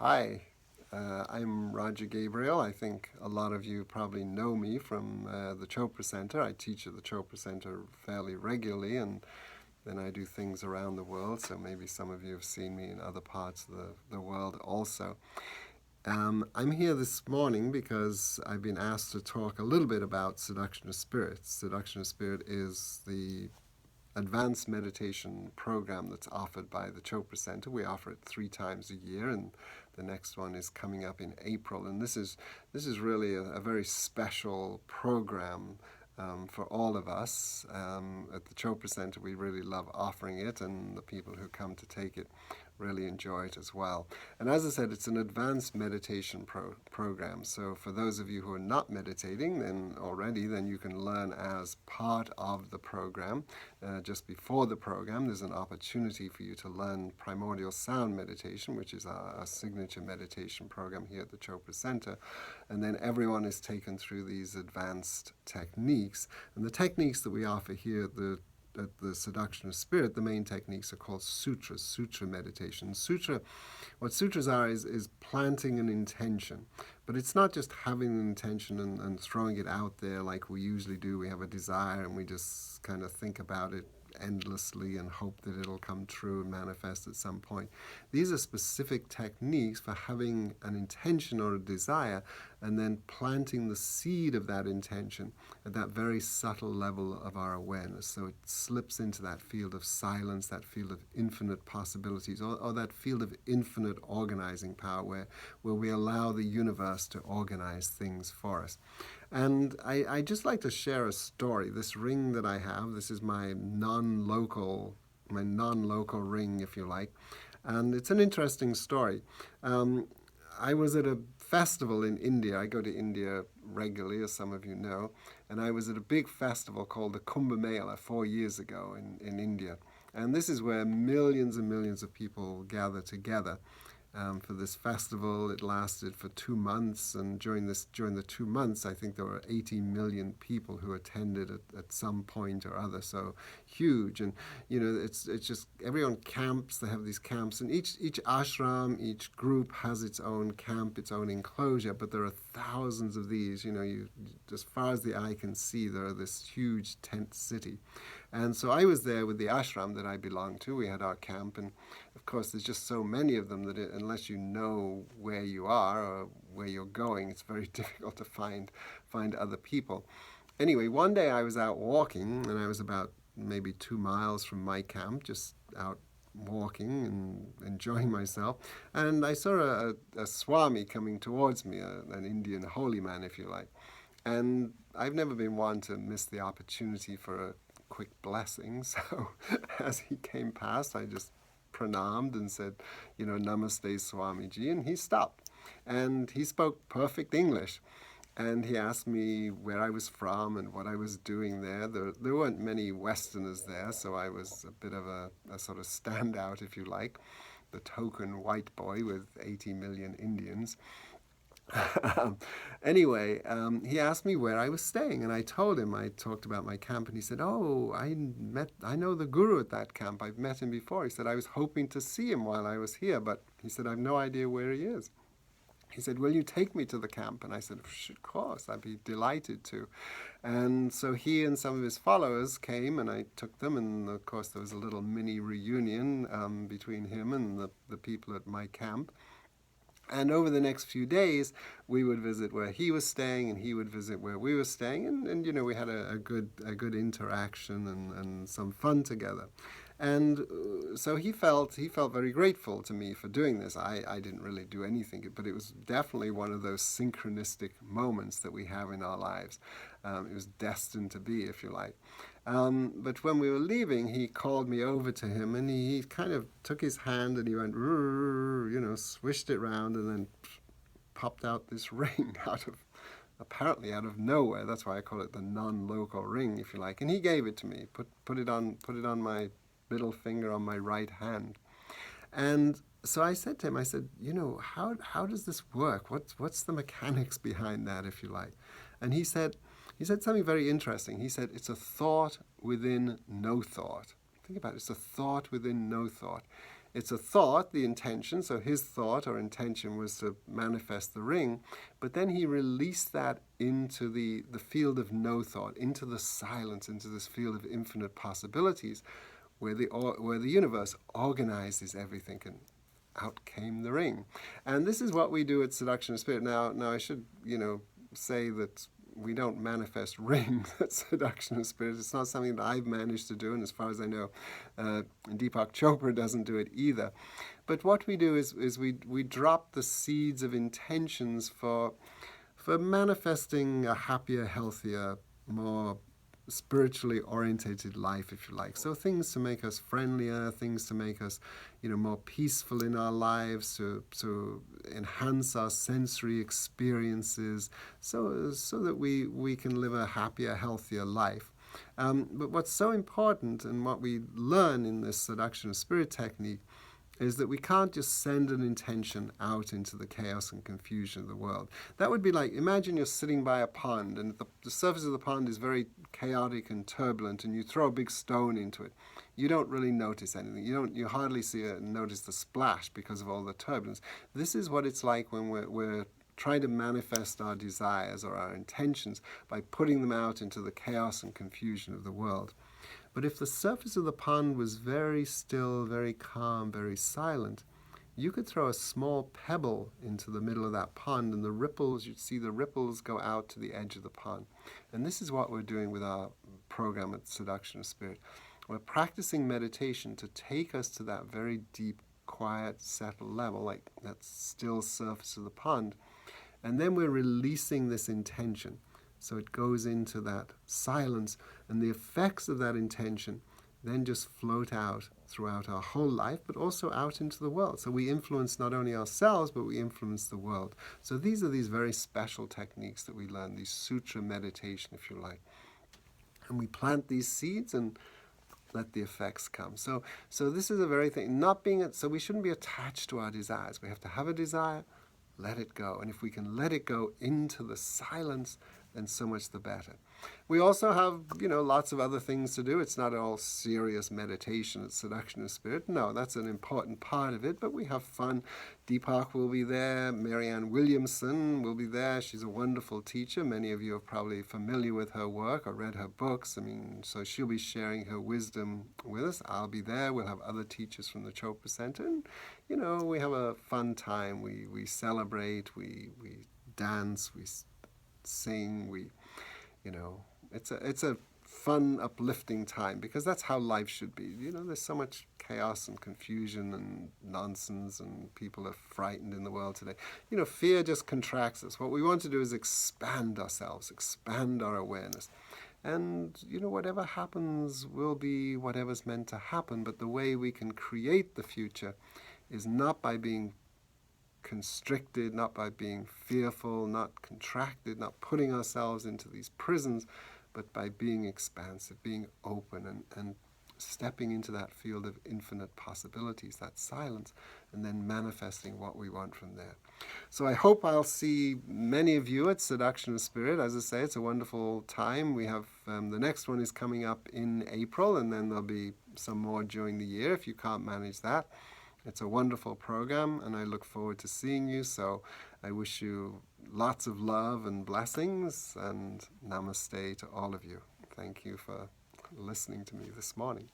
Hi, I'm Roger Gabriel. I think a lot of you probably know me from the Chopra Center. I teach at the Chopra Center fairly regularly, and then I do things around the world, so maybe some of you have seen me in other parts of the world also. I'm here this morning because I've been asked to talk a little bit about Seduction of Spirit. Seduction of Spirit is the advanced meditation program that's offered by the Chopra Center. We offer it 3 times a year, and the next one is coming up in April. And this is really a very special program for all of us. At the Chopra Center, we really love offering it, and the people who come to take it really enjoy it as well. And as I said, it's an advanced meditation program. So for those of you who are not meditating then you can learn as part of the program. Just before the program, there's an opportunity for you to learn primordial sound meditation, which is our signature meditation program here at the Chopra Center. And then everyone is taken through these advanced techniques. And the techniques that we offer here at the Seduction of Spirit, the main techniques are called sutras, sutra meditation. What sutras are is planting an intention. But it's not just having an intention and throwing it out there like we usually do. We have a desire and we just kind of think about it endlessly and hope that it'll come true and manifest at some point. These are specific techniques for having an intention or a desire and then planting the seed of that intention at that very subtle level of our awareness. So it slips into that field of silence, that field of infinite possibilities, or that field of infinite organizing power where we allow the universe to organize things for us. And I just like to share a story. This ring that I have, this is my non-local ring, if you like. And it's an interesting story. I was at a festival in India. I go to India regularly, as some of you know. And I was at a big festival called the Kumbh Mela 4 years ago in India. And this is where millions and millions of people gather together. For this festival. It lasted for 2 months, and during the 2 months, I think there were 80 million people who attended at some point or other. So huge, and it's just everyone camps. They have these camps, and each ashram, each group has its own camp, its own enclosure. But there are thousands of these. As far as the eye can see, there are this huge tent city. And so I was there with the ashram that I belonged to. We had our camp, and of course there's just so many of them that unless you know where you are or where you're going, it's very difficult to find other people. Anyway, one day I was out walking, and I was about maybe 2 miles from my camp, just out walking and enjoying myself, and I saw a Swami coming towards me, an Indian holy man, if you like. And I've never been one to miss the opportunity for a quick blessing, so as he came past, I just pranamed and said, Namaste Swamiji, and he stopped. And he spoke perfect English. And he asked me where I was from and what I was doing there. There weren't many Westerners there, so I was a bit of a sort of standout, if you like, the token white boy with 80 million Indians. Anyway, he asked me where I was staying, and I told him. I talked about my camp, and he said, "Oh, I know the guru at that camp. I've met him before." He said, "I was hoping to see him while I was here, but," he said, "I've no idea where he is." He said, "Will you take me to the camp?" And I said, "Of course, I'd be delighted to." And so he and some of his followers came, and I took them, and of course there was a little mini reunion between him and the people at my camp. And over the next few days, we would visit where he was staying, and he would visit where we were staying, and we had a good interaction and some fun together. And so he felt very grateful to me for doing this. I didn't really do anything, but it was definitely one of those synchronistic moments that we have in our lives. It was destined to be, if you like. But when we were leaving, he called me over to him, and he kind of took his hand and he went, swished it round, and then popped out this ring apparently out of nowhere. That's why I call it the non-local ring, if you like. And he gave it to me, put it on my middle finger on my right hand. And so I said to him, how does this work? What's the mechanics behind that, if you like? And he said something very interesting. He said, it's a thought within no thought. Think about it. It's a thought within no thought. it's a thought, the intention. So his thought or intention was to manifest the ring, but then he released that into the field of no thought, into the silence, into this field of infinite possibilities, where the universe organizes everything, and out came the ring. And this is what we do at Seduction of Spirit. Now I should, say that we don't manifest rings at Seduction of Spirit. It's not something that I've managed to do, and as far as I know, Deepak Chopra doesn't do it either. But what we do is we drop the seeds of intentions for manifesting a happier, healthier, more spiritually orientated life, if you like. So things to make us friendlier, things to make us, more peaceful in our lives, to enhance our sensory experiences, so that we can live a happier, healthier life. But what's so important, and what we learn in this Seduction of Spirit technique, is that we can't just send an intention out into the chaos and confusion of the world. That would be like, imagine you're sitting by a pond, and the surface of the pond is very chaotic and turbulent, and you throw a big stone into it. You don't really notice anything. You hardly notice the splash because of all the turbulence. This is what it's like when we're trying to manifest our desires or our intentions by putting them out into the chaos and confusion of the world. But if the surface of the pond was very still, very calm, very silent, you could throw a small pebble into the middle of that pond, and you'd see the ripples go out to the edge of the pond. And this is what we're doing with our program at Seduction of Spirit. We're practicing meditation to take us to that very deep, quiet, settled level, like that still surface of the pond. And then we're releasing this intention. So it goes into that silence, and the effects of that intention then just float out throughout our whole life, but also out into the world. So we influence not only ourselves, but we influence the world. So these are these very special techniques that we learn, these sutra meditation, if you like. And we plant these seeds and let the effects come. So this is a very thing, so we shouldn't be attached to our desires. We have to have a desire, let it go. And if we can let it go into the silence, then so much the better. We also have, lots of other things to do. It's not all serious meditation at Seduction of Spirit. No, that's an important part of it, but we have fun. Deepak will be there. Marianne Williamson will be there. She's a wonderful teacher. Many of you are probably familiar with her work or read her books. So she'll be sharing her wisdom with us. I'll be there. We'll have other teachers from the Chopra Center. And, we have a fun time. We celebrate. We dance. We sing, it's a fun, uplifting time, because that's how life should be. There's so much chaos and confusion and nonsense, and people are frightened in the world today. Fear just contracts us. What we want to do is expand ourselves, expand our awareness. And, whatever happens will be whatever's meant to happen, but the way we can create the future is not by being constricted, not by being fearful, not contracted, not putting ourselves into these prisons, but by being expansive, being open, and stepping into that field of infinite possibilities, that silence, and then manifesting what we want from there. So I hope I'll see many of you at Seduction of Spirit. As I say, it's a wonderful time. We have the next one is coming up in April, and then there'll be some more during the year if you can't manage that. It's a wonderful program, and I look forward to seeing you. So I wish you lots of love and blessings, and namaste to all of you. Thank you for listening to me this morning.